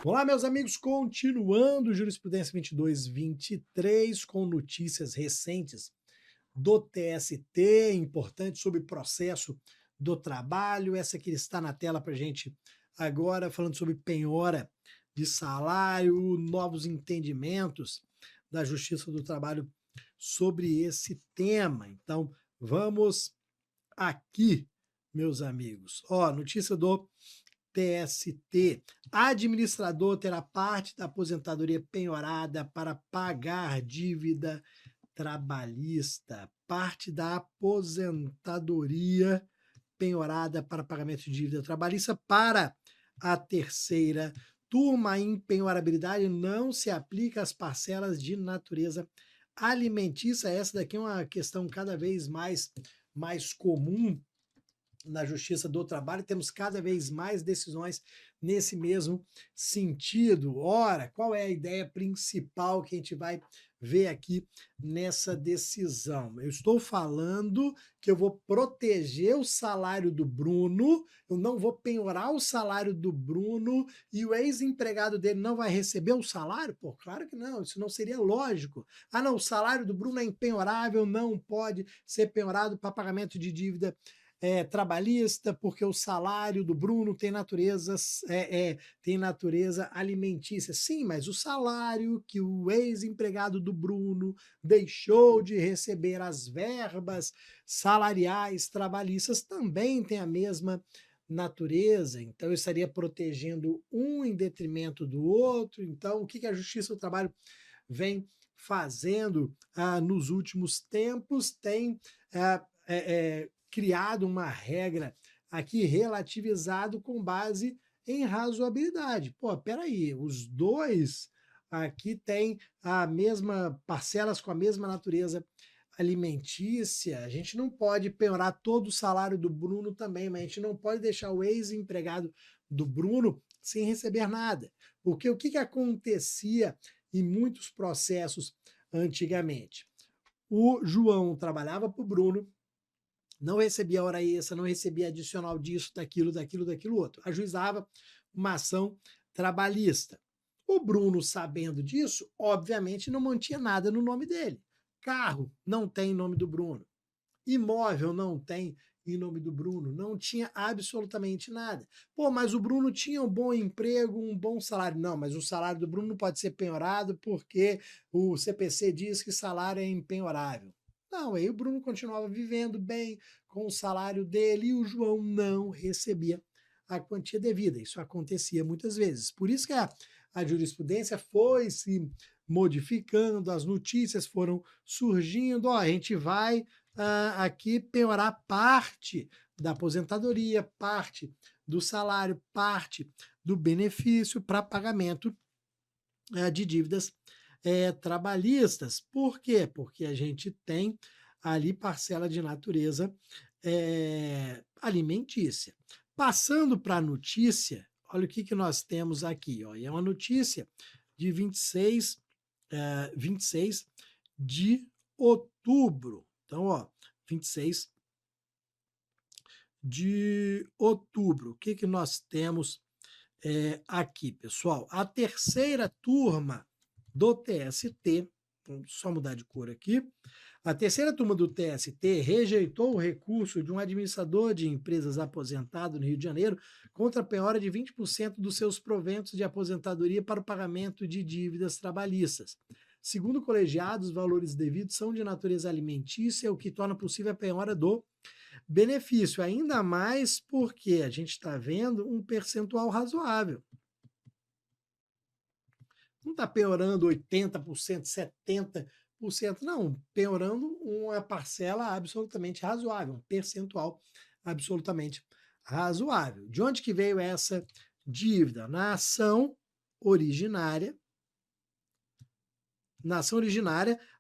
Olá, meus amigos, continuando Jurisprudência 2223 com notícias recentes do TST, importante sobre processo do trabalho. Essa aqui está na tela para a gente agora, falando sobre penhora de salário, novos entendimentos da Justiça do Trabalho sobre esse tema. Então, vamos aqui, meus amigos. Ó, notícia do TST. Administrador terá parte da aposentadoria penhorada para pagar dívida trabalhista. Parte da aposentadoria penhorada para pagamento de dívida trabalhista para a terceira turma. A impenhorabilidade não se aplica às parcelas de natureza alimentícia. Essa daqui é uma questão cada vez mais comum na Justiça do Trabalho, temos cada vez mais decisões nesse mesmo sentido. Ora, qual é a ideia principal que a gente vai ver aqui nessa decisão? Eu estou falando que eu vou proteger o salário do Bruno, eu não vou penhorar o salário do Bruno e o ex-empregado dele não vai receber o salário? Pô, claro que não, isso não seria lógico. Ah, não, o salário do Bruno é impenhorável, não pode ser penhorado para pagamento de dívida trabalhista, porque o salário do Bruno tem natureza alimentícia. Sim, mas o salário que o ex-empregado do Bruno deixou de receber, as verbas salariais trabalhistas, também tem a mesma natureza. Então, eu estaria protegendo um em detrimento do outro. Então, o que a Justiça do Trabalho vem fazendo nos últimos tempos? Tem criado uma regra aqui relativizado com base em razoabilidade. Pô, peraí, os dois aqui têm a mesma parcelas com a mesma natureza alimentícia. A gente não pode penhorar todo o salário do Bruno também, mas a gente não pode deixar o ex-empregado do Bruno sem receber nada. Porque o que acontecia em muitos processos antigamente? O João trabalhava para o Bruno, não recebia hora extra, não recebia adicional disso, daquilo outro. Ajuizava uma ação trabalhista. O Bruno, sabendo disso, obviamente não mantinha nada no nome dele. Carro não tem nome do Bruno. Imóvel não tem em nome do Bruno. Não tinha absolutamente nada. Pô, mas o Bruno tinha um bom emprego, um bom salário. Não, mas o salário do Bruno não pode ser penhorado porque o CPC diz que salário é impenhorável. Não, aí o Bruno continuava vivendo bem com o salário dele e o João não recebia a quantia devida. Isso acontecia muitas vezes. Por isso que a jurisprudência foi se modificando, as notícias foram surgindo. Ó, a gente vai aqui penhorar parte da aposentadoria, parte do salário, parte do benefício para pagamento de dívidas trabalhistas. Por quê? Porque a gente tem ali parcela de natureza alimentícia. Passando para a notícia, olha o que nós temos aqui. Ó, é uma notícia de 26 de outubro. Então, ó, 26 de outubro. O que nós temos aqui, pessoal? A terceira turma do TST, vamos só mudar de cor aqui. A terceira turma do TST rejeitou o recurso de um administrador de empresas aposentado no Rio de Janeiro contra a penhora de 20% dos seus proventos de aposentadoria para o pagamento de dívidas trabalhistas. Segundo o colegiado, os valores devidos são de natureza alimentícia, o que torna possível a penhora do benefício, ainda mais porque a gente está vendo um percentual razoável. Não está penhorando 80%, 70%, não, penhorando uma parcela absolutamente razoável, um percentual absolutamente razoável. De onde que veio essa dívida? Na ação originária,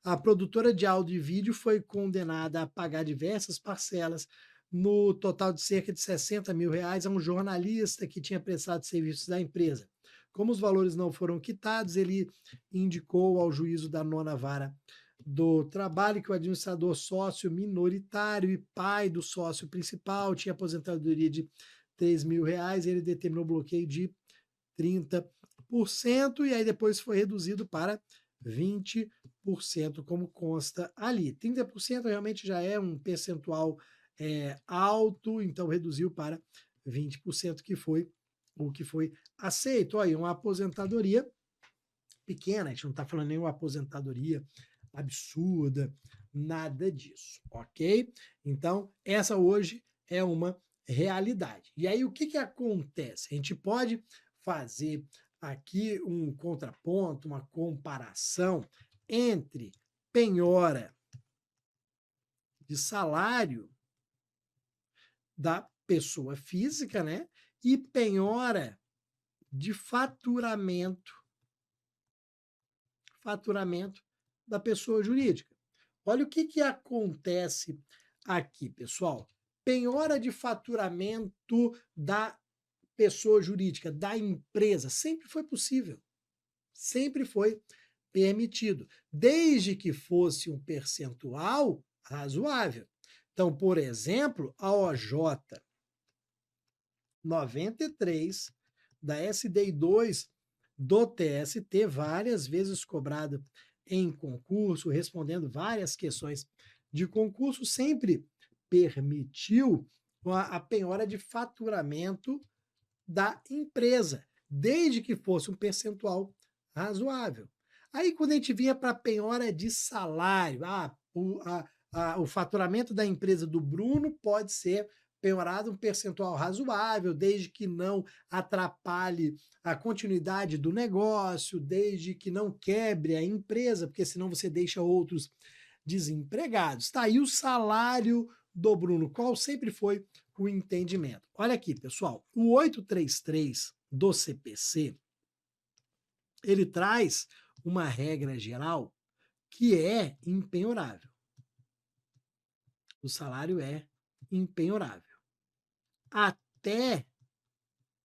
a produtora de áudio e vídeo foi condenada a pagar diversas parcelas, no total de cerca de R$ 60 mil, a um jornalista que tinha prestado serviços da empresa. Como os valores não foram quitados, ele indicou ao juízo da nona vara do trabalho que o administrador sócio minoritário e pai do sócio principal tinha aposentadoria de R$ 3 mil, ele determinou bloqueio de 30 e aí depois foi reduzido para 20%, como consta ali. 30% realmente já é um percentual alto, então reduziu para 20%, que foi o que foi aceito. Aí, uma aposentadoria pequena, a gente não está falando nenhuma aposentadoria absurda, nada disso, ok? Então, essa hoje é uma realidade. E aí, o que acontece? A gente pode fazer aqui um contraponto, uma comparação entre penhora de salário da pessoa física, né, e penhora de faturamento da pessoa jurídica. Olha o que acontece aqui, pessoal. Penhora de faturamento da pessoa jurídica, da empresa, sempre foi possível, sempre foi permitido, desde que fosse um percentual razoável. Então, por exemplo, a OJ 93 da SDI 2 do TST, várias vezes cobrada em concurso, respondendo várias questões de concurso, sempre permitiu a penhora de faturamento da empresa, desde que fosse um percentual razoável. Aí, quando a gente vinha para a penhora de salário, o faturamento da empresa do Bruno pode ser penhorado um percentual razoável, desde que não atrapalhe a continuidade do negócio, desde que não quebre a empresa, porque senão você deixa outros desempregados. Está aí o salário do Bruno, qual sempre foi o entendimento. Olha aqui, pessoal, o 833 do CPC, ele traz uma regra geral que é impenhorável. O salário é impenhorável. Até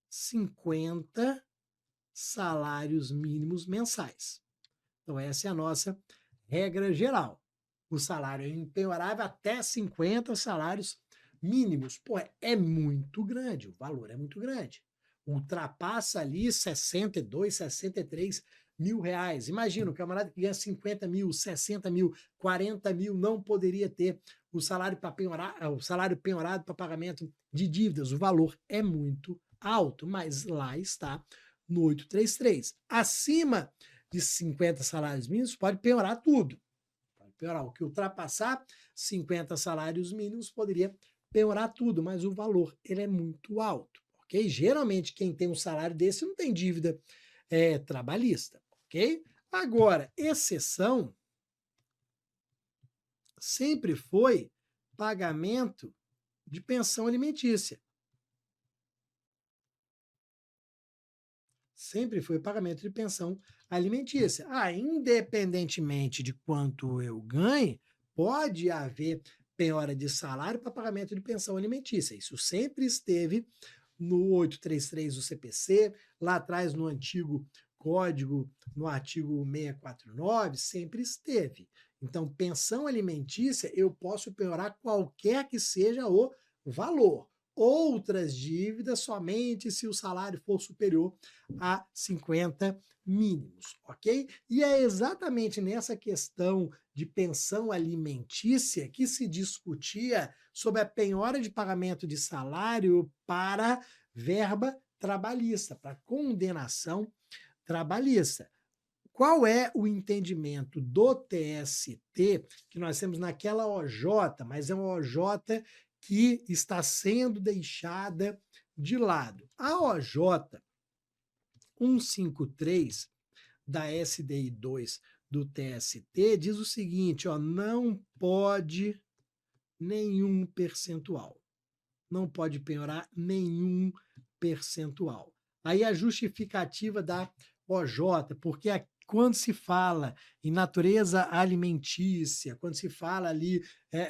50 salários mínimos mensais. Então, essa é a nossa regra geral. O salário é impenhorável até 50 salários mínimos. Pô, é muito grande, o valor é muito grande. Ultrapassa ali 62, 63 mil reais. Imagina, o camarada que ganha 50 mil, 60 mil, 40 mil, não poderia ter o salário para penhorar, o salário penhorado para pagamento de dívidas. O valor é muito alto, mas lá está no 833. Acima de 50 salários mínimos, pode penhorar tudo. Pode penhorar o que ultrapassar 50 salários mínimos, poderia penhorar tudo, mas o valor ele é muito alto, ok? Geralmente, quem tem um salário desse não tem dívida trabalhista, ok? Agora, exceção sempre foi pagamento de pensão alimentícia. Sempre foi pagamento de pensão alimentícia. Independentemente de quanto eu ganhe, pode haver penhora de salário para pagamento de pensão alimentícia. Isso sempre esteve no 833 do CPC, lá atrás no antigo código, no artigo 649, sempre esteve. Então, pensão alimentícia, eu posso penhorar qualquer que seja o valor. Outras dívidas somente se o salário for superior a 50 mínimos, ok? E é exatamente nessa questão de pensão alimentícia que se discutia sobre a penhora de pagamento de salário para verba trabalhista, para condenação trabalhista. Qual é o entendimento do TST que nós temos naquela OJ, mas é uma OJ que está sendo deixada de lado? A OJ 153 da SDI 2 do TST diz o seguinte, não pode nenhum percentual. Não pode penhorar nenhum percentual. Aí a justificativa da OJ, porque quando se fala em natureza alimentícia, quando se fala ali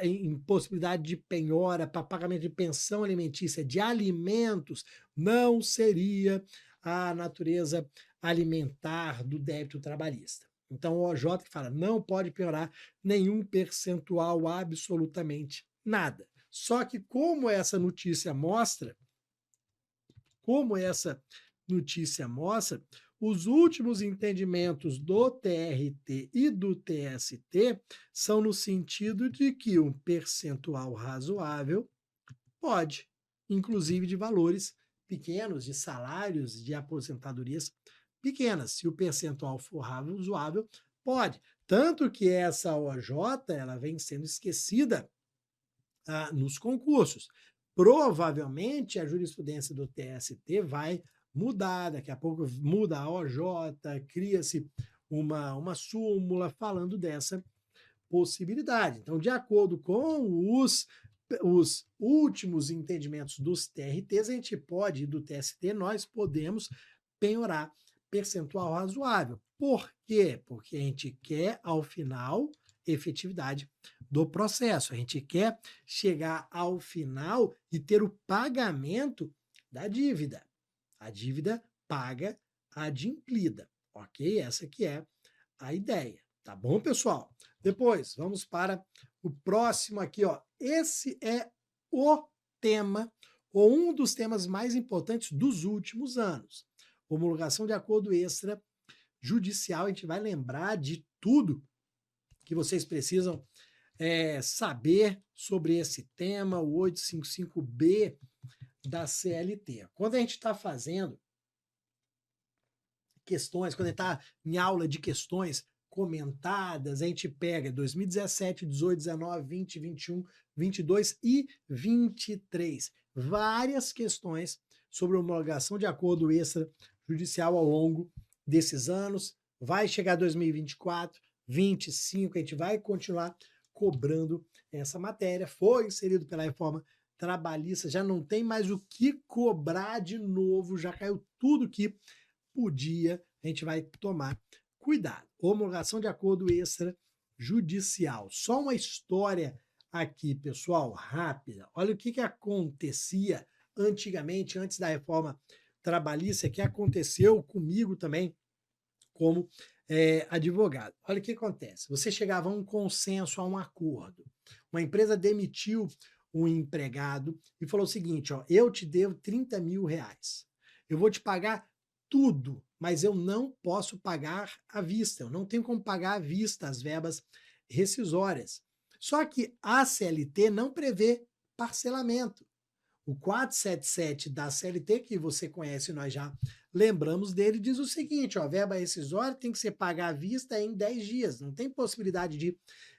em possibilidade de penhora para pagamento de pensão alimentícia de alimentos, não seria a natureza alimentar do débito trabalhista. Então, o OJ fala, não pode penhorar nenhum percentual, absolutamente nada. Só que como essa notícia mostra, os últimos entendimentos do TRT e do TST são no sentido de que um percentual razoável pode, inclusive de valores pequenos, de salários, de aposentadorias pequenas. Se o percentual for razoável, pode. Tanto que essa OJ ela vem sendo esquecida nos concursos. Provavelmente a jurisprudência do TST vai mudar, daqui a pouco muda a OJ, cria-se uma súmula falando dessa possibilidade. Então, de acordo com os últimos entendimentos dos TRTs, a gente pode, do TST, nós podemos penhorar percentual razoável. Por quê? Porque a gente quer, ao final, efetividade do processo. A gente quer chegar ao final e ter o pagamento da dívida. A dívida paga a adimplida, ok? Essa que é a ideia, tá bom, pessoal? Depois, vamos para o próximo aqui, ó. Esse é o tema, ou um dos temas mais importantes dos últimos anos. Homologação de acordo extrajudicial. A gente vai lembrar de tudo que vocês precisam saber sobre esse tema, o 855B da CLT. Quando a gente está fazendo questões, quando a gente está em aula de questões comentadas, a gente pega 2017, 18, 19, 20, 21, 22 e 23. Várias questões sobre homologação de acordo extrajudicial ao longo desses anos. Vai chegar 2024, 25, a gente vai continuar cobrando essa matéria. Foi inserido pela reforma trabalhista, já não tem mais o que cobrar de novo, já caiu tudo que podia, a gente vai tomar cuidado. Homologação de acordo extrajudicial. Só uma história aqui, pessoal, rápida. Olha o que acontecia antigamente, antes da reforma trabalhista, que aconteceu comigo também como advogado. Olha o que acontece. Você chegava a um consenso, a um acordo. Uma empresa demitiu um empregado e falou o seguinte, ó, eu te devo 30 mil reais. Eu vou te pagar tudo, mas eu não posso pagar à vista. Eu não tenho como pagar à vista as verbas rescisórias. Só que a CLT não prevê parcelamento. O 477 da CLT, que você conhece, nós já lembramos dele, diz o seguinte, ó, a verba rescisória tem que ser paga à vista em 10 dias, não tem possibilidade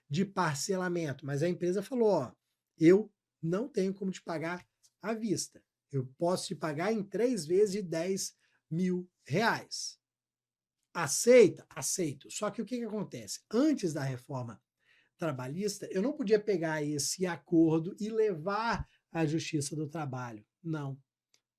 de parcelamento. Mas a empresa falou, ó, eu não tenho como te pagar à vista. Eu posso te pagar em 3 vezes de 10 mil reais. Aceita? Aceito. Só que o que acontece? Antes da reforma trabalhista, eu não podia pegar esse acordo e levar à Justiça do Trabalho. Não.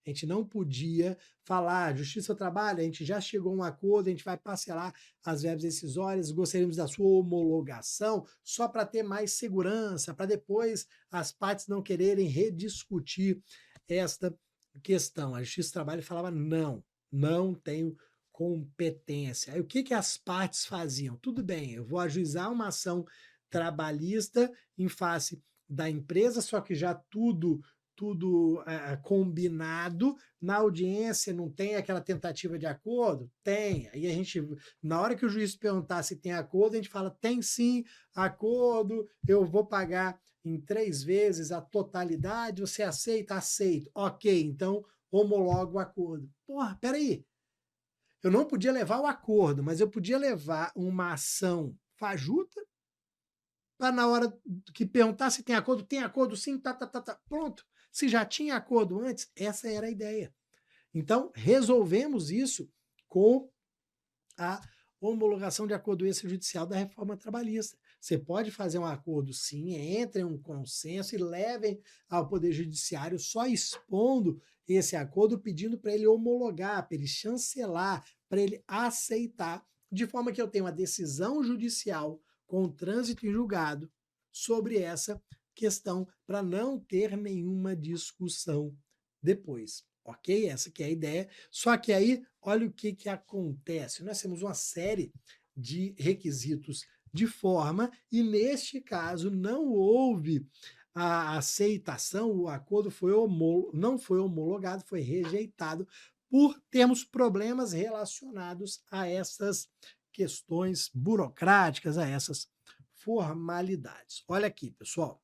A gente não podia falar, Justiça do Trabalho, a gente já chegou a um acordo, a gente vai parcelar as verbas rescisórias, gostaríamos da sua homologação, só para ter mais segurança, para depois as partes não quererem rediscutir esta questão. A Justiça do Trabalho falava, não tenho competência. Aí o que as partes faziam? Tudo bem, eu vou ajuizar uma ação trabalhista em face da empresa, só que já tudo combinado, na audiência não tem aquela tentativa de acordo? Tem. Aí a gente, na hora que o juiz perguntar se tem acordo, a gente fala, tem sim acordo, eu vou pagar em 3 vezes a totalidade, você aceita? Aceito. Ok, então homologo o acordo. Porra, peraí. Eu não podia levar o acordo, mas eu podia levar uma ação fajuta, para na hora que perguntar se tem acordo sim, tá, pronto. Se já tinha acordo antes, essa era a ideia. Então, resolvemos isso com a homologação de acordo extrajudicial da reforma trabalhista. Você pode fazer um acordo sim, entre em um consenso e levem ao Poder Judiciário só expondo esse acordo, pedindo para ele homologar, para ele chancelar, para ele aceitar, de forma que eu tenha uma decisão judicial com trânsito em julgado sobre essa questão, para não ter nenhuma discussão depois, ok? Essa que é a ideia. Só que aí, olha o que acontece. Nós temos uma série de requisitos de forma e, neste caso, não houve a aceitação, o acordo não foi homologado, foi rejeitado por termos problemas relacionados a essas questões burocráticas, a essas formalidades. Olha aqui, pessoal.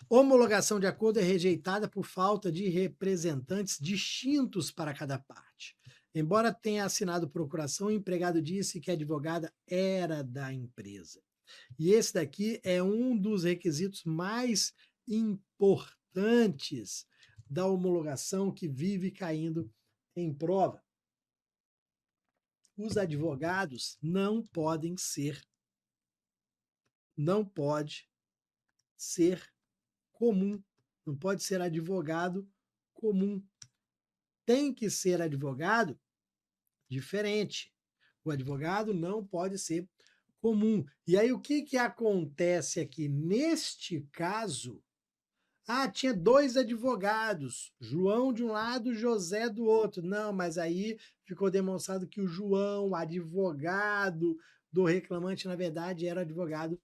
Homologação de acordo é rejeitada por falta de representantes distintos para cada parte. Embora tenha assinado procuração, o empregado disse que a advogada era da empresa. E esse daqui é um dos requisitos mais importantes da homologação que vive caindo em prova. Os advogados não pode ser comum, não pode ser advogado comum. Tem que ser advogado diferente. O advogado não pode ser comum. E aí o que acontece aqui? Neste caso, tinha 2 advogados, João de um lado, José do outro. Não, mas aí ficou demonstrado que o João, advogado do reclamante, na verdade era advogado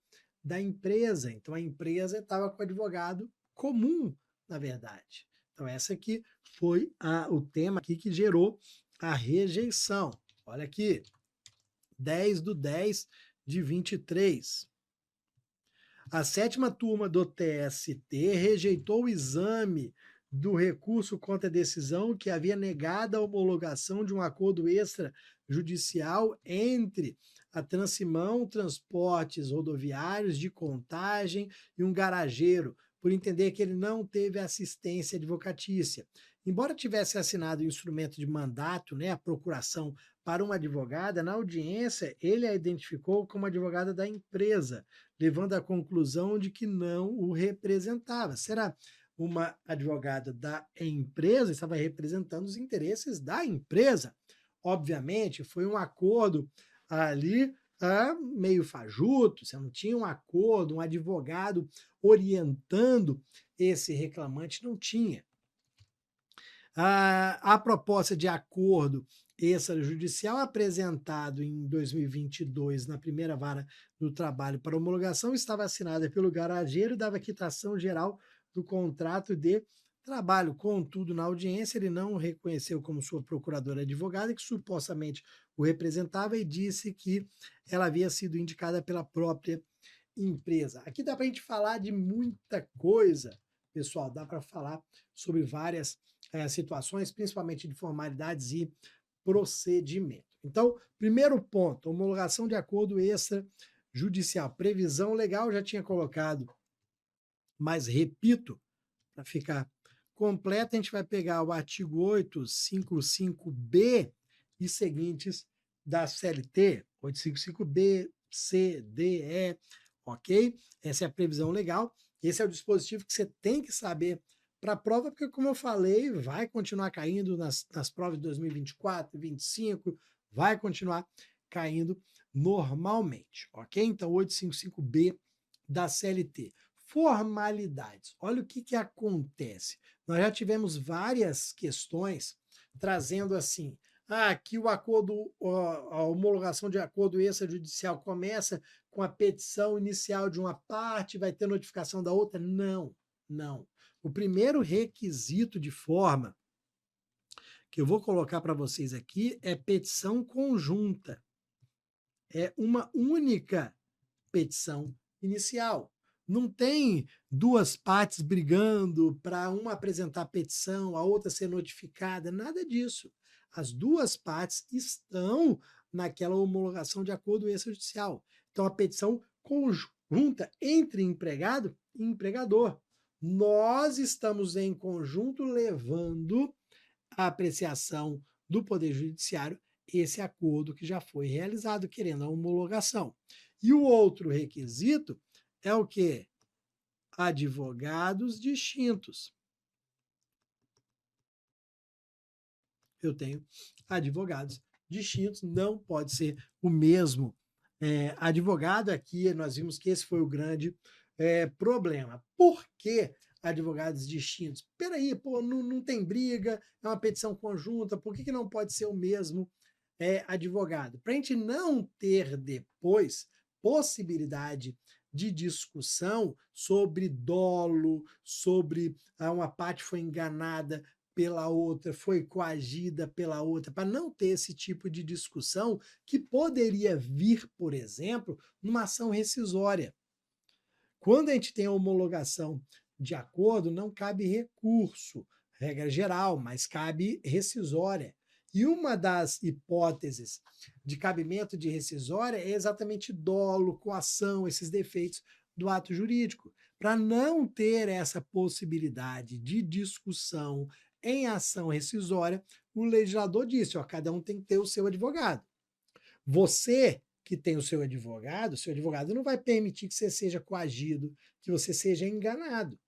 da empresa. Então a empresa estava com advogado comum, na verdade. Então essa aqui foi o tema aqui que gerou a rejeição. Olha aqui, 10/10/23. A 7ª turma do TST rejeitou o exame do recurso contra a decisão que havia negado a homologação de um acordo extrajudicial entre a Transimão Transportes Rodoviários de Contagem e um garageiro, por entender que ele não teve assistência advocatícia. Embora tivesse assinado o instrumento de mandato, a procuração para uma advogada, na audiência ele a identificou como advogada da empresa, levando à conclusão de que não o representava. Será uma advogada da empresa, estava representando os interesses da empresa. Obviamente, foi um acordo ali meio fajuto, você não tinha um acordo, um advogado orientando esse reclamante, não tinha. A proposta de acordo extrajudicial apresentado em 2022 na primeira vara do trabalho para homologação estava assinada pelo garageiro e dava quitação geral do contrato de trabalho. Contudo, na audiência, ele não o reconheceu como sua procuradora advogada, que supostamente o representava, e disse que ela havia sido indicada pela própria empresa. Aqui dá para a gente falar de muita coisa, pessoal, dá para falar sobre várias situações, principalmente de formalidades e procedimento. Então, primeiro ponto, homologação de acordo extrajudicial. Previsão legal, já tinha colocado, mas repito, para ficar completo, a gente vai pegar o artigo 855B e seguintes da CLT, 855B, C, D, E, ok? Essa é a previsão legal. Esse é o dispositivo que você tem que saber para a prova, porque, como eu falei, vai continuar caindo nas provas de 2024, 2025, vai continuar caindo normalmente, ok? Então, 855B da CLT. Formalidades. Olha o que acontece. Nós já tivemos várias questões trazendo assim, que o acordo, a homologação de acordo extrajudicial começa com a petição inicial de uma parte, vai ter notificação da outra? Não, não. O primeiro requisito de forma que eu vou colocar para vocês aqui é petição conjunta. É uma única petição inicial. Não tem 2 partes brigando para uma apresentar a petição, a outra ser notificada, nada disso. As 2 partes estão naquela homologação de acordo extrajudicial. Então, a petição conjunta entre empregado e empregador. Nós estamos em conjunto levando a apreciação do Poder Judiciário esse acordo que já foi realizado, querendo a homologação. E o outro requisito é o quê? Advogados distintos. Eu tenho advogados distintos, não pode ser o mesmo advogado. Aqui nós vimos que esse foi o grande problema. Por que advogados distintos? Peraí, não tem briga, é uma petição conjunta, por que não pode ser o mesmo advogado? Para a gente não ter depois possibilidade de discussão sobre dolo, sobre uma parte foi enganada pela outra, foi coagida pela outra, para não ter esse tipo de discussão que poderia vir, por exemplo, numa ação rescisória. Quando a gente tem a homologação de acordo, não cabe recurso, regra geral, mas cabe rescisória. E uma das hipóteses de cabimento de rescisória é exatamente dolo, coação, esses defeitos do ato jurídico. Para não ter essa possibilidade de discussão em ação rescisória, o legislador disse, ó, cada um tem que ter o seu advogado. Você que tem o seu advogado não vai permitir que você seja coagido, que você seja enganado.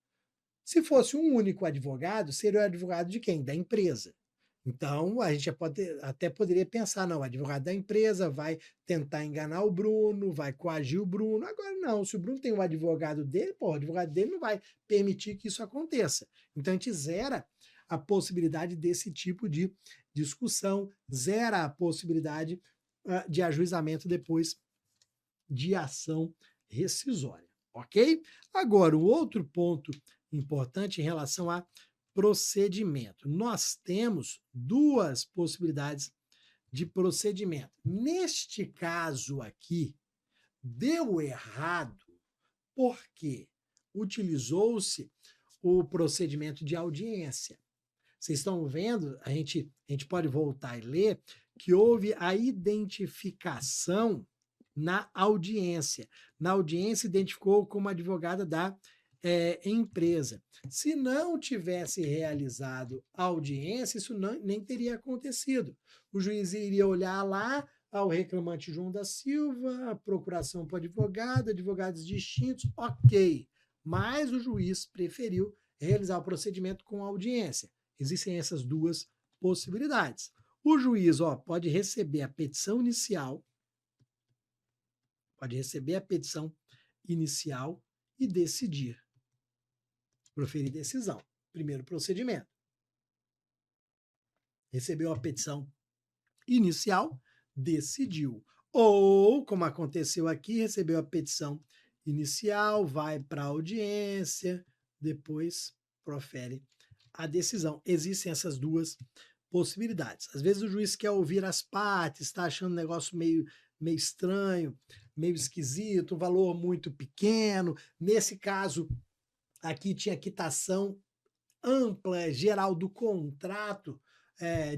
Se fosse um único advogado, seria o advogado de quem? Da empresa. Então, a gente até poderia pensar, não, o advogado da empresa vai tentar enganar o Bruno, vai coagir o Bruno. Agora, não, se o Bruno tem um advogado dele, pô, o advogado dele não vai permitir que isso aconteça. Então, a gente zera a possibilidade desse tipo de discussão, zera a possibilidade de ajuizamento depois de ação rescisória, ok? Agora, o outro ponto importante em relação a procedimento. Nós temos duas possibilidades de procedimento. Neste caso aqui, deu errado porque utilizou-se o procedimento de audiência. Vocês estão vendo, a gente pode voltar e ler, que houve a identificação na audiência. Na audiência, identificou como advogada da empresa. Se não tivesse realizado a audiência, isso nem teria acontecido. O juiz iria olhar lá ao reclamante João da Silva, a procuração para advogado, advogados distintos, ok. Mas o juiz preferiu realizar o procedimento com audiência. Existem essas duas possibilidades. O juiz pode receber a petição inicial, e decidir, proferir decisão. Primeiro procedimento. Recebeu a petição inicial, decidiu. Ou, como aconteceu aqui, recebeu a petição inicial, vai para a audiência, depois profere a decisão. Existem essas duas possibilidades. Às vezes o juiz quer ouvir as partes, está achando o negócio meio estranho, meio esquisito, um valor muito pequeno. Nesse caso, aqui tinha quitação ampla, geral do contrato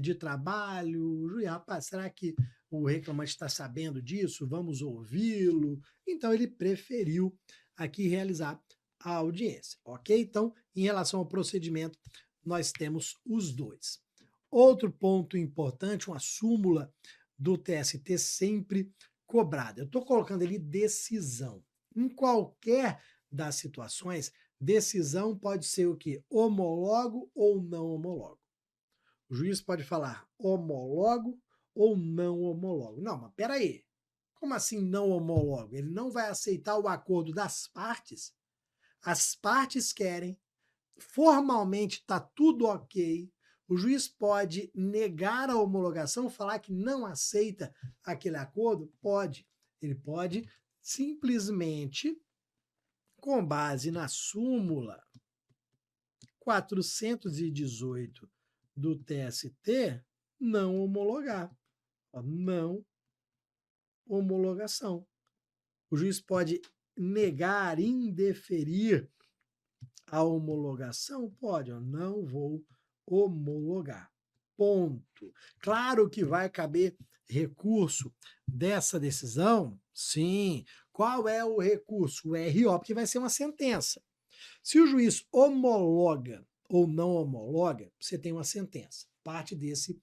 de trabalho. O juiz, rapaz, será que o reclamante está sabendo disso? Vamos ouvi-lo. Então, ele preferiu aqui realizar a audiência, ok? Então, em relação ao procedimento, nós temos os dois. Outro ponto importante, uma súmula do TST sempre cobrada. Eu estou colocando ali decisão. Em qualquer das situações, decisão pode ser o quê? Homologo ou não homologo. O juiz pode falar homologo ou não homologo. Não, mas peraí. Como assim não homologo? Ele não vai aceitar o acordo das partes? As partes querem, formalmente está tudo ok, o juiz pode negar a homologação, falar que não aceita aquele acordo? Pode. Ele pode simplesmente, com base na súmula 418 do TST, não homologar. Não homologação. O juiz pode negar, indeferir a homologação? Pode, eu não vou homologar. Ponto. Claro que vai caber recurso dessa decisão? Sim. Qual é o recurso? O RO, porque vai ser uma sentença. Se o juiz homologa ou não homologa, você tem uma sentença. Parte desse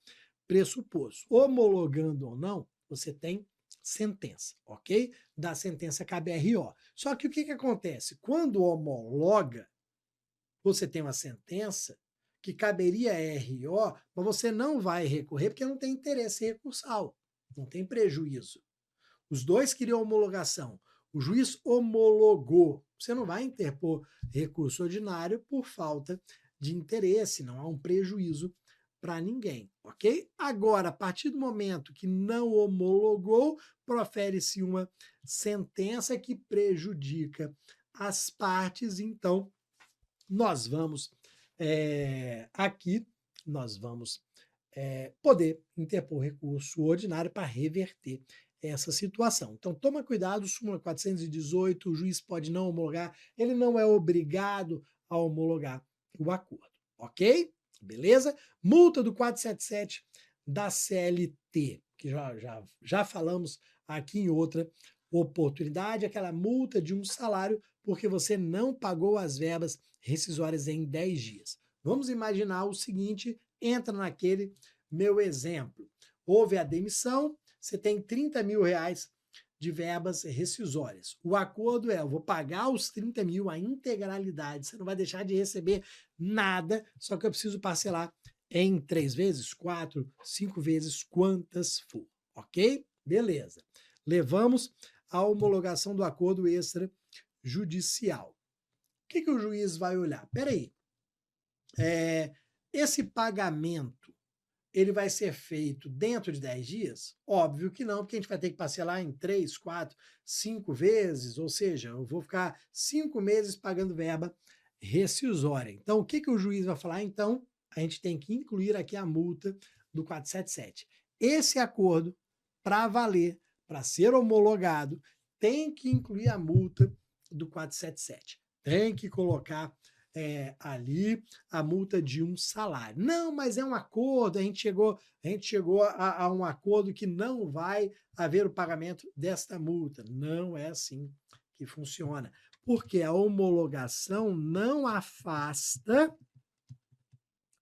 pressuposto. Homologando ou não, você tem sentença, ok? Da sentença cabe RO. Só que o que acontece? Quando homologa, você tem uma sentença que caberia RO, mas você não vai recorrer porque não tem interesse recursal, não tem prejuízo. Os dois queriam homologação. O juiz homologou. Você não vai interpor recurso ordinário por falta de interesse, não há um prejuízo para ninguém, ok? Agora, a partir do momento que não homologou, profere-se uma sentença que prejudica as partes, então nós vamos aqui nós vamos poder interpor recurso ordinário para reverter essa situação. Então, toma cuidado, súmula 418, o juiz pode não homologar, ele não é obrigado a homologar o acordo, ok? Beleza? Multa do 477 da CLT, que já falamos aqui em outra oportunidade, aquela multa de um salário porque você não pagou as verbas rescisórias em 10 dias. Vamos imaginar o seguinte, entra naquele meu exemplo. Houve a demissão, você tem 30 mil reais de verbas rescisórias. O acordo é, eu vou pagar os 30 mil, a integralidade, você não vai deixar de receber nada, só que eu preciso parcelar em 3 vezes, 4, 5 vezes, quantas for, ok? Beleza. Levamos a homologação do acordo extrajudicial. O que o juiz vai olhar? Peraí, esse pagamento, ele vai ser feito dentro de 10 dias? Óbvio que não, porque a gente vai ter que parcelar em 3, 4, 5 vezes, ou seja, eu vou ficar 5 meses pagando verba rescisória. Então, o que o juiz vai falar? Então, a gente tem que incluir aqui a multa do 477. Esse acordo, para valer, para ser homologado, tem que incluir a multa do 477. Tem que colocar ali a multa de um salário. Não, mas é um acordo, a gente chegou a um acordo que não vai haver o pagamento desta multa. Não é assim que funciona, porque a homologação não afasta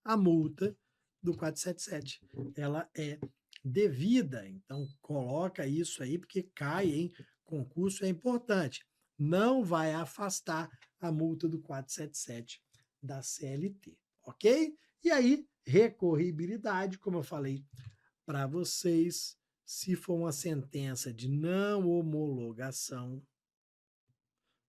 a multa do 477. Ela é devida, então coloca isso aí, porque cai em concurso, é importante. Não vai afastar a multa do 477 da CLT, ok? E aí, recorribilidade, como eu falei para vocês, se for uma sentença de não homologação,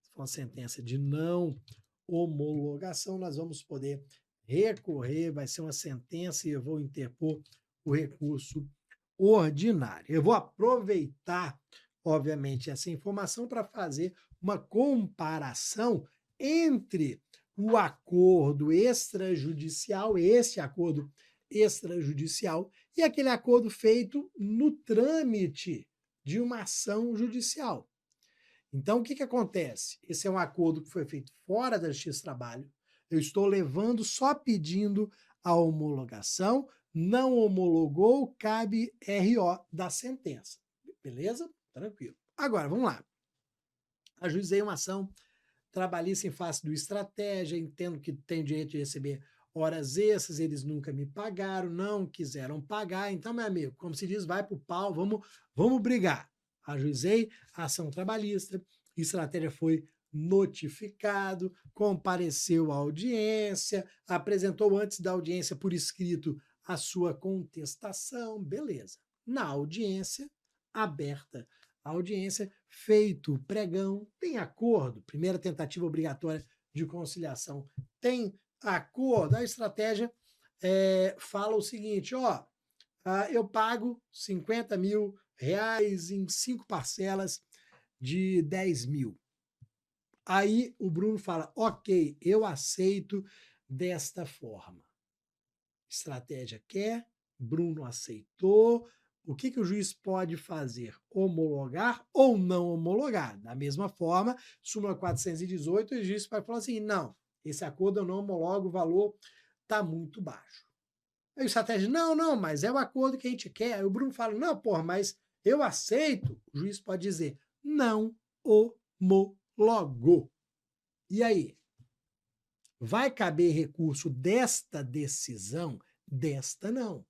se for uma sentença de não homologação, nós vamos poder recorrer, vai ser uma sentença e eu vou interpor o recurso ordinário. Eu vou aproveitar, obviamente, essa informação para fazer uma comparação entre o acordo extrajudicial, esse acordo extrajudicial, e aquele acordo feito no trâmite de uma ação judicial. Então, o que acontece? Esse é um acordo que foi feito fora da Justiça do Trabalho, eu estou levando, só pedindo a homologação, não homologou, cabe RO da sentença. Beleza? Tranquilo. Agora, vamos lá. Ajuizei uma ação trabalhista em face do Estratégia, entendo que tem direito de receber horas extras, eles nunca me pagaram, não quiseram pagar, então, meu amigo, como se diz, vai pro pau, vamos brigar. Ajuizei a ação trabalhista, Estratégia foi notificado, compareceu à audiência, apresentou antes da audiência por escrito a sua contestação, beleza. Na audiência, aberta a audiência, feito o pregão, tem acordo, primeira tentativa obrigatória de conciliação, tem acordo, a Estratégia fala o seguinte, ó, eu pago 50 mil reais em 5 parcelas de 10 mil. Aí o Bruno fala, ok, eu aceito desta forma. Estratégia quer, Bruno aceitou. O que o juiz pode fazer? Homologar ou não homologar? Da mesma forma, súmula 418, o juiz vai falar assim, não, esse acordo eu não homologo, o valor está muito baixo. Aí o estratégia, não, mas é o acordo que a gente quer. Aí o Bruno fala, não, porra, mas eu aceito. O juiz pode dizer, não homologou. E aí? Vai caber recurso desta decisão? Desta não.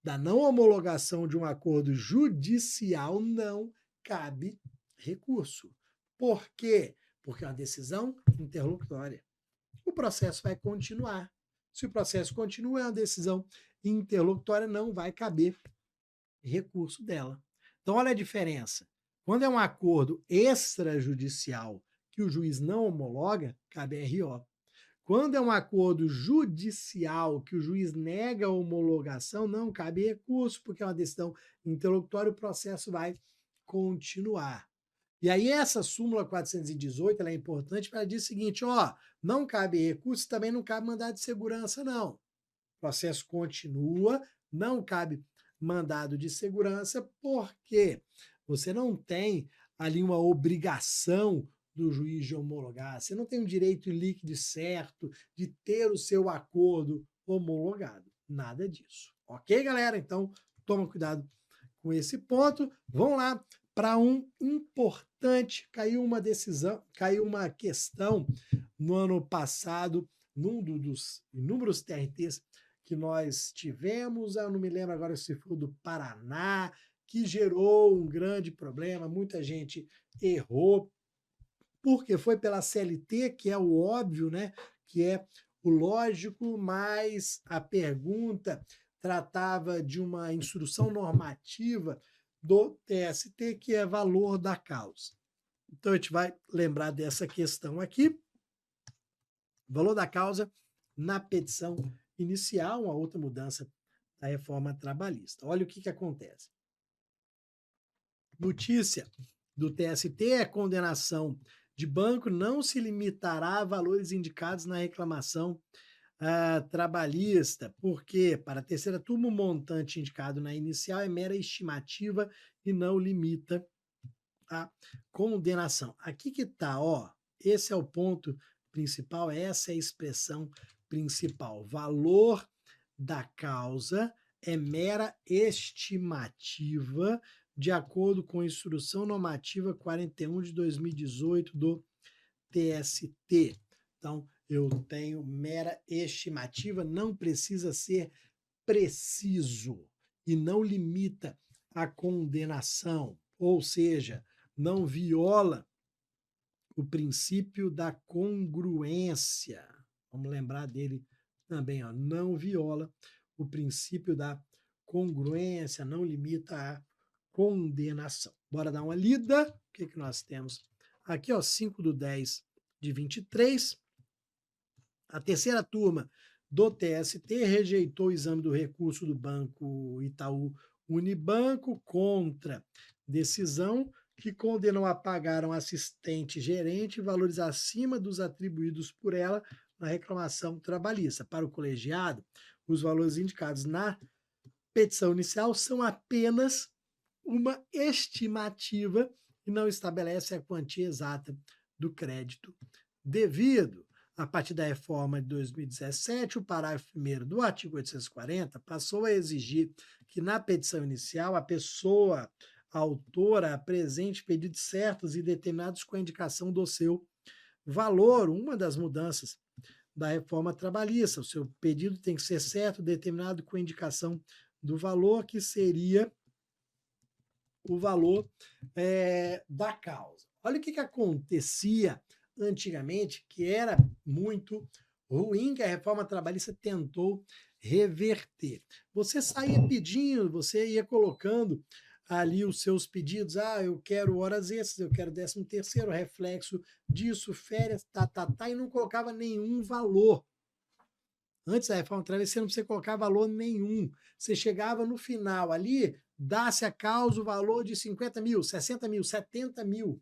Da não homologação de um acordo judicial não cabe recurso. Por quê? Porque é uma decisão interlocutória. O processo vai continuar. Se o processo continua, é uma decisão interlocutória, não vai caber recurso dela. Então, olha a diferença. Quando é um acordo extrajudicial que o juiz não homologa, cabe RO. Quando é um acordo judicial que o juiz nega a homologação, não cabe recurso, porque é uma decisão interlocutória, o processo vai continuar. E aí essa súmula 418 ela é importante para dizer o seguinte, ó, não cabe recurso, também não cabe mandado de segurança, não. processo continua, não cabe mandado de segurança, porque você não tem ali uma obrigação do juiz de homologar, você não tem o direito líquido e certo de ter o seu acordo homologado, nada disso. Ok, galera? Então, toma cuidado com esse ponto. Vamos lá para um importante, caiu uma decisão, caiu uma questão no ano passado, num dos inúmeros TRTs que nós tivemos, eu não me lembro agora se foi do Paraná, que gerou um grande problema, muita gente errou, porque foi pela CLT, que é o óbvio, né? Que é o lógico, mas a pergunta tratava de uma instrução normativa do TST, que é valor da causa. Então a gente vai lembrar dessa questão aqui. Valor da causa na petição inicial, uma outra mudança da reforma trabalhista. Olha o que acontece. Notícia do TST: a condenação de banco não se limitará a valores indicados na reclamação trabalhista, porque para a terceira turma o montante indicado na inicial é mera estimativa e não limita a condenação. Aqui que está, ó, esse é o ponto principal, essa é a expressão principal. Valor da causa é mera estimativa de acordo com a Instrução Normativa 41 de 2018 do TST. Então, eu tenho mera estimativa, não precisa ser preciso e não limita a condenação, ou seja, não viola o princípio da congruência. Vamos lembrar dele também, ó, não viola o princípio da congruência, não limita a condenação. Bora dar uma lida. O que nós temos aqui, ó, 5/10/23. A terceira turma do TST rejeitou o exame do recurso do Banco Itaú Unibanco contra decisão que condenou a pagar um assistente gerente valores acima dos atribuídos por ela na reclamação trabalhista. Para o colegiado, os valores indicados na petição inicial são apenas uma estimativa e não estabelece a quantia exata do crédito devido. A partir da reforma de 2017, o parágrafo 1º do artigo 840 passou a exigir que na petição inicial a pessoa autora apresente pedidos certos e determinados com a indicação do seu valor. Uma das mudanças da reforma trabalhista, o seu pedido tem que ser certo, determinado com a indicação do valor, que seria o valor da causa. Olha o que acontecia antigamente, que era muito ruim, que a reforma trabalhista tentou reverter. Você saía pedindo, você ia colocando ali os seus pedidos, eu quero horas extras, eu quero 13º, reflexo disso, férias, e não colocava nenhum valor. Antes da reforma trabalhista, você não precisa colocar valor nenhum. Você chegava no final ali, dá-se a causa o valor de 50 mil, 60 mil, 70 mil.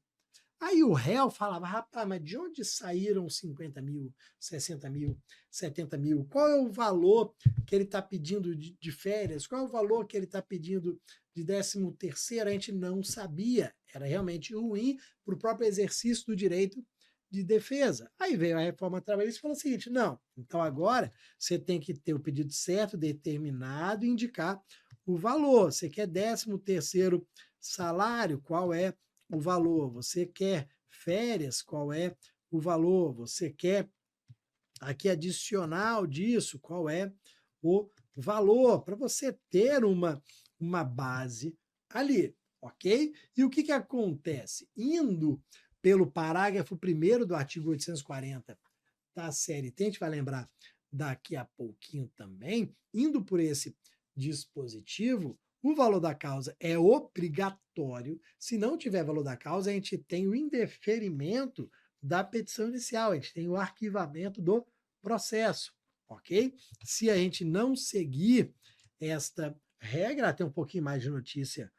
Aí o réu falava, rapaz, mas de onde saíram 50 mil, 60 mil, 70 mil? Qual é o valor que ele está pedindo de férias? Qual é o valor que ele está pedindo de 13º? A gente não sabia. Era realmente ruim para o próprio exercício do direito de defesa. Aí veio a reforma trabalhista e falou o seguinte, não, então agora você tem que ter o pedido certo, determinado e indicar o valor. Você quer 13º salário? Qual é o valor? Você quer férias? Qual é o valor? Você quer aqui adicional disso? Qual é o valor? Para você ter uma base ali, ok? E o que acontece? Indo pelo parágrafo 1º do artigo 840 da CLT, a gente vai lembrar daqui a pouquinho também, indo por esse dispositivo, o valor da causa é obrigatório. Se não tiver valor da causa, a gente tem o indeferimento da petição inicial, a gente tem o arquivamento do processo, ok? Se a gente não seguir esta regra, tem um pouquinho mais de notícia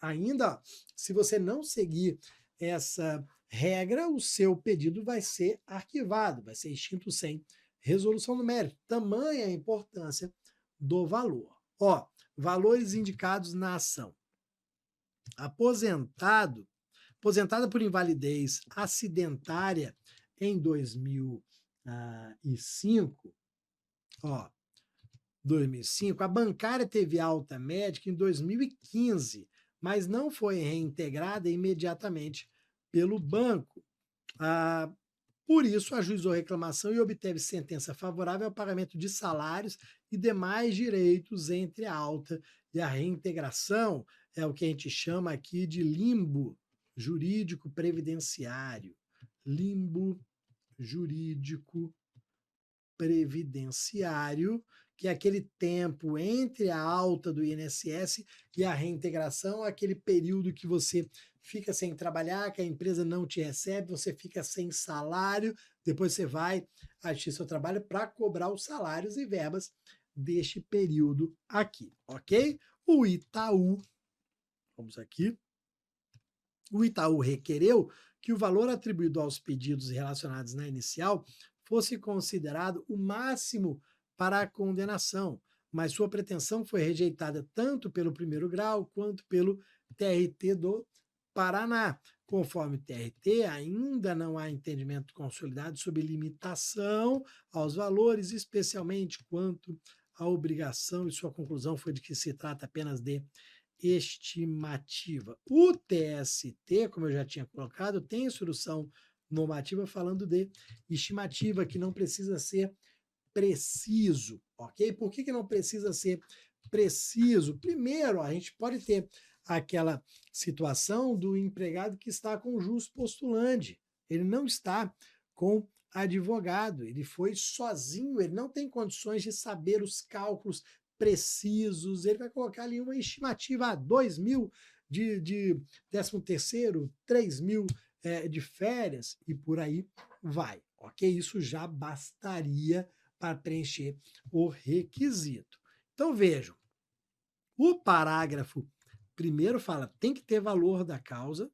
ainda, se você não seguir essa regra, o seu pedido vai ser arquivado, vai ser extinto sem resolução do mérito. Tamanha a importância do valor. Ó, valores indicados na ação. Aposentada por invalidez acidentária em 2005, ó, 2005, a bancária teve alta médica em 2015, mas não foi reintegrada imediatamente pelo banco. Por isso, ajuizou reclamação e obteve sentença favorável ao pagamento de salários e demais direitos entre a alta e a reintegração. É o que a gente chama aqui de limbo jurídico previdenciário. Limbo jurídico previdenciário, que é aquele tempo entre a alta do INSS e a reintegração, aquele período que você fica sem trabalhar, que a empresa não te recebe, você fica sem salário, depois você vai à Justiça do Trabalho para cobrar os salários e verbas deste período aqui, ok? O Itaú, vamos aqui, o Itaú requereu que o valor atribuído aos pedidos relacionados na inicial fosse considerado o máximo para a condenação, mas sua pretensão foi rejeitada tanto pelo primeiro grau quanto pelo TRT do Paraná. Conforme o TRT, ainda não há entendimento consolidado sobre limitação aos valores, especialmente quanto à obrigação, e sua conclusão foi de que se trata apenas de estimativa. O TST, como eu já tinha colocado, tem instrução normativa falando de estimativa, que não precisa ser preciso, ok? Por que não precisa ser preciso? Primeiro, a gente pode ter aquela situação do empregado que está com jus postulante, ele não está com advogado, ele foi sozinho, ele não tem condições de saber os cálculos precisos, ele vai colocar ali uma estimativa, 2 mil de 13º, 3 mil de férias e por aí vai, ok? Isso já bastaria para preencher o requisito. Então vejam, o parágrafo primeiro fala, tem que ter valor da causa,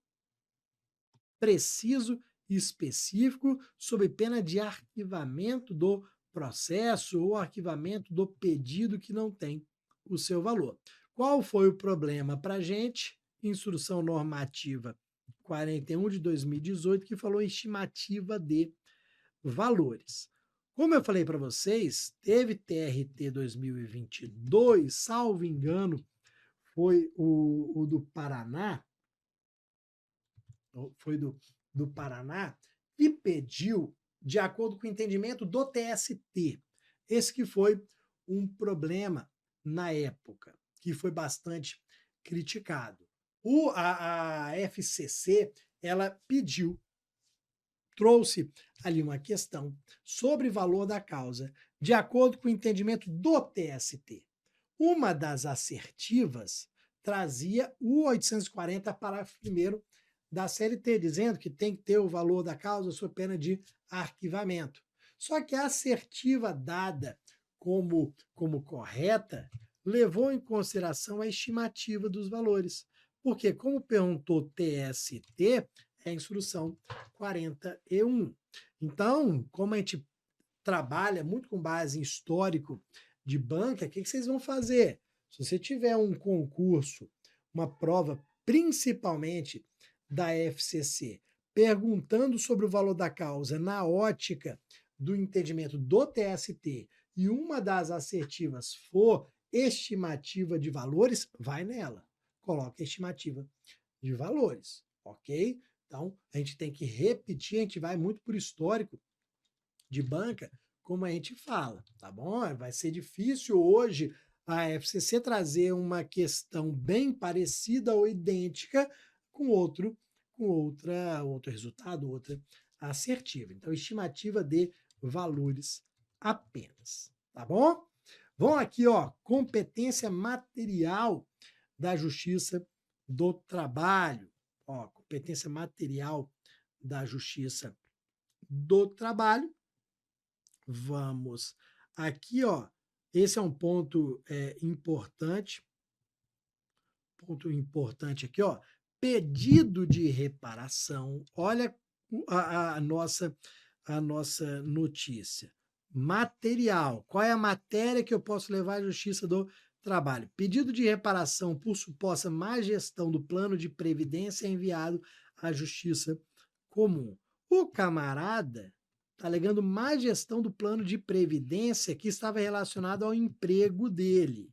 preciso e específico, sob pena de arquivamento do processo ou arquivamento do pedido que não tem o seu valor. Qual foi o problema para a gente? Instrução normativa 41 de 2018, que falou estimativa de valores. Como eu falei para vocês, teve TRT 2022, salvo engano, foi o do Paraná, foi do Paraná, e pediu de acordo com o entendimento do TST. Esse que foi um problema na época, que foi bastante criticado. A FCC, ela pediu, trouxe ali uma questão sobre valor da causa, de acordo com o entendimento do TST. Uma das assertivas trazia o 840, parágrafo 1º da CLT, dizendo que tem que ter o valor da causa sob pena de arquivamento. Só que a assertiva dada como correta levou em consideração a estimativa dos valores. Porque, como perguntou TST, é a instrução 41. Então, como a gente trabalha muito com base em histórico de banca, o que vocês vão fazer? Se você tiver um concurso, uma prova, principalmente da FCC, perguntando sobre o valor da causa na ótica do entendimento do TST e uma das assertivas for estimativa de valores, vai nela. Coloca a estimativa de valores, ok? Então, a gente tem que repetir, a gente vai muito por histórico de banca, como a gente fala, tá bom? Vai ser difícil hoje a FCC trazer uma questão bem parecida ou idêntica com outro resultado, outra assertiva. Então, estimativa de valores apenas, tá bom? Vamos aqui, ó, competência material da Justiça do Trabalho. Ó, competência material da Justiça do Trabalho. Vamos aqui, ó. Esse é um ponto importante. Ponto importante aqui, ó. Pedido de reparação. Olha a nossa notícia. material. Qual é a matéria que eu posso levar à Justiça do Trabalho? Pedido de reparação por suposta má gestão do plano de previdência é enviado à Justiça Comum. O camarada está alegando má gestão do plano de previdência que estava relacionado ao emprego dele.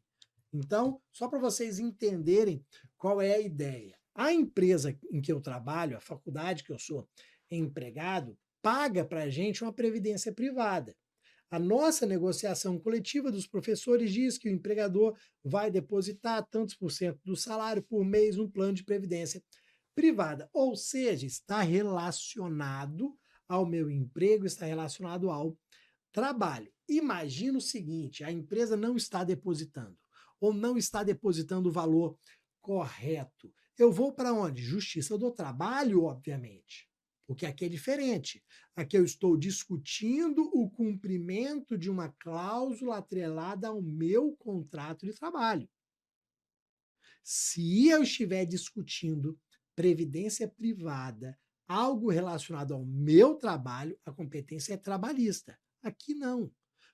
Então, só para vocês entenderem qual é a ideia. A empresa em que eu trabalho, a faculdade que eu sou empregado, paga para a gente uma previdência privada. A nossa negociação coletiva dos professores diz que o empregador vai depositar tantos por cento do salário por mês no plano de previdência privada, ou seja, está relacionado ao meu emprego, está relacionado ao trabalho. Imagina o seguinte, a empresa não está depositando, ou não está depositando o valor correto. Eu vou para onde? Justiça do Trabalho, obviamente. Porque aqui é diferente. Aqui eu estou discutindo o cumprimento de uma cláusula atrelada ao meu contrato de trabalho. Se eu estiver discutindo previdência privada, algo relacionado ao meu trabalho, a competência é trabalhista. Aqui não.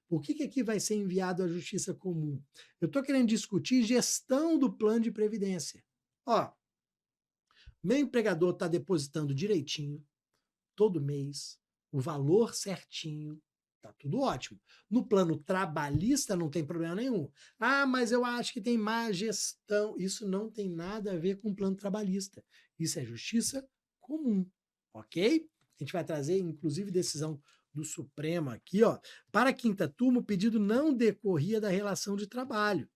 Por que aqui vai ser enviado à Justiça Comum? Eu estou querendo discutir gestão do plano de previdência. Ó, meu empregador está depositando direitinho, todo mês, o valor certinho, tá tudo ótimo. No plano trabalhista não tem problema nenhum. Ah, mas eu acho que tem má gestão. Isso não tem nada a ver com o plano trabalhista. Isso é justiça comum, ok? A gente vai trazer, inclusive, decisão do Supremo aqui, ó. Para a quinta turma, o pedido não decorria da relação de trabalho.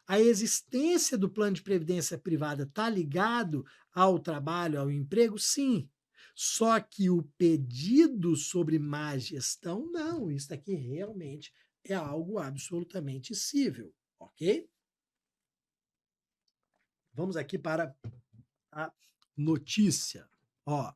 A existência do plano de previdência privada está ligado ao trabalho, ao emprego? Sim. Só que o pedido sobre má gestão, não. Isso aqui realmente é algo absolutamente cível, ok? Vamos aqui para a notícia. Ó,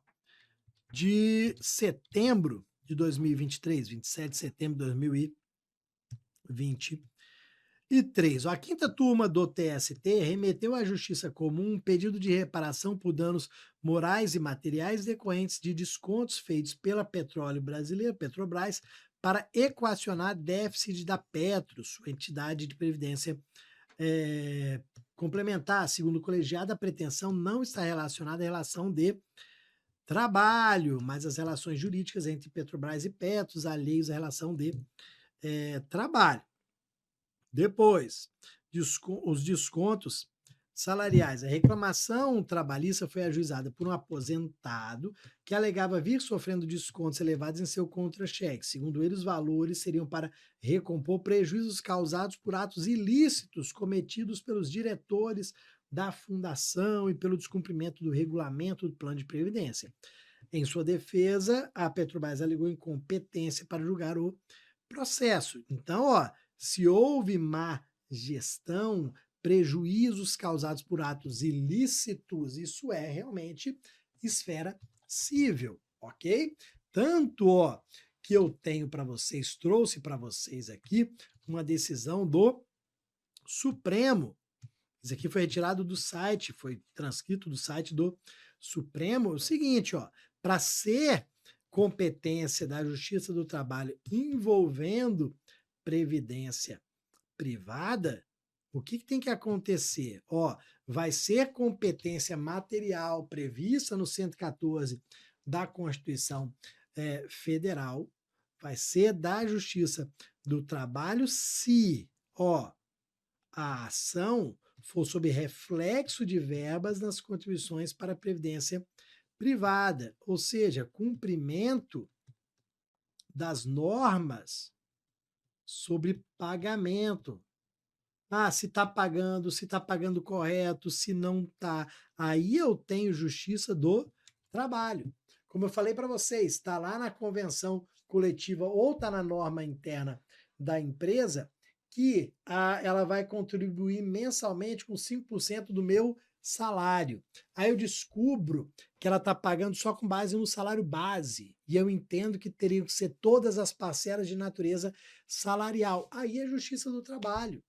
de setembro de 2023, 27 de setembro de 2023. A quinta turma do TST remeteu à Justiça Comum um pedido de reparação por danos morais e materiais decorrentes de descontos feitos pela Petróleo Brasileira, Petrobras, para equacionar déficit da Petro, sua entidade de previdência complementar. Segundo o colegiado, a pretensão não está relacionada à relação de trabalho, mas as relações jurídicas entre Petrobras e Petros, alheios à relação de trabalho. Depois, os descontos salariais. A reclamação trabalhista foi ajuizada por um aposentado que alegava vir sofrendo descontos elevados em seu contra-cheque. Segundo ele, os valores seriam para recompor prejuízos causados por atos ilícitos cometidos pelos diretores da fundação e pelo descumprimento do regulamento do plano de previdência. Em sua defesa, a Petrobras alegou incompetência para julgar o processo. Então, ó, se houve má gestão, prejuízos causados por atos ilícitos, isso é realmente esfera civil, ok? Tanto, ó, que eu tenho para vocês, trouxe para vocês aqui uma decisão do Supremo. Isso aqui foi retirado do site, foi transcrito do site do Supremo. É o seguinte, ó, para ser competência da Justiça do Trabalho envolvendo previdência privada, o que tem que acontecer? Ó, vai ser competência material prevista no 114 da Constituição Federal, vai ser da Justiça do Trabalho se, ó, a ação for sob reflexo de verbas nas contribuições para a previdência privada, ou seja, cumprimento das normas sobre pagamento. Ah, se está pagando correto, se não está. Aí eu tenho Justiça do Trabalho. Como eu falei para vocês, está lá na convenção coletiva ou está na norma interna da empresa que ela vai contribuir mensalmente com 5% do meu salário. Aí eu descubro que ela está pagando só com base no salário base. E eu entendo que teriam que ser todas as parcelas de natureza salarial. Aí é Justiça do Trabalho.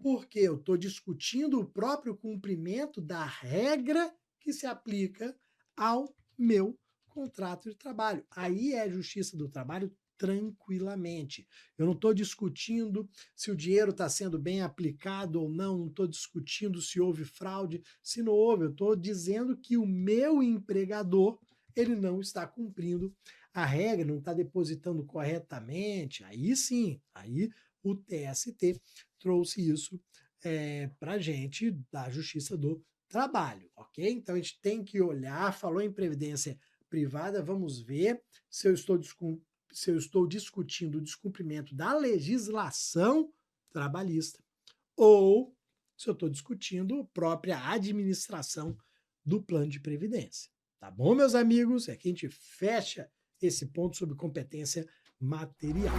Porque eu estou discutindo o próprio cumprimento da regra que se aplica ao meu contrato de trabalho. Aí é Justiça do Trabalho tranquilamente. Eu não estou discutindo se o dinheiro está sendo bem aplicado ou não estou discutindo se houve fraude, se não houve, eu estou dizendo que o meu empregador, ele não está cumprindo a regra, não está depositando corretamente, aí sim, aí o TST trouxe isso para a gente da Justiça do Trabalho, ok? Então a gente tem que olhar, falou em previdência privada, vamos ver se eu estou discutindo o descumprimento da legislação trabalhista ou se eu estou discutindo a própria administração do plano de previdência. Tá bom, meus amigos? Aqui a gente fecha esse ponto sobre competência material.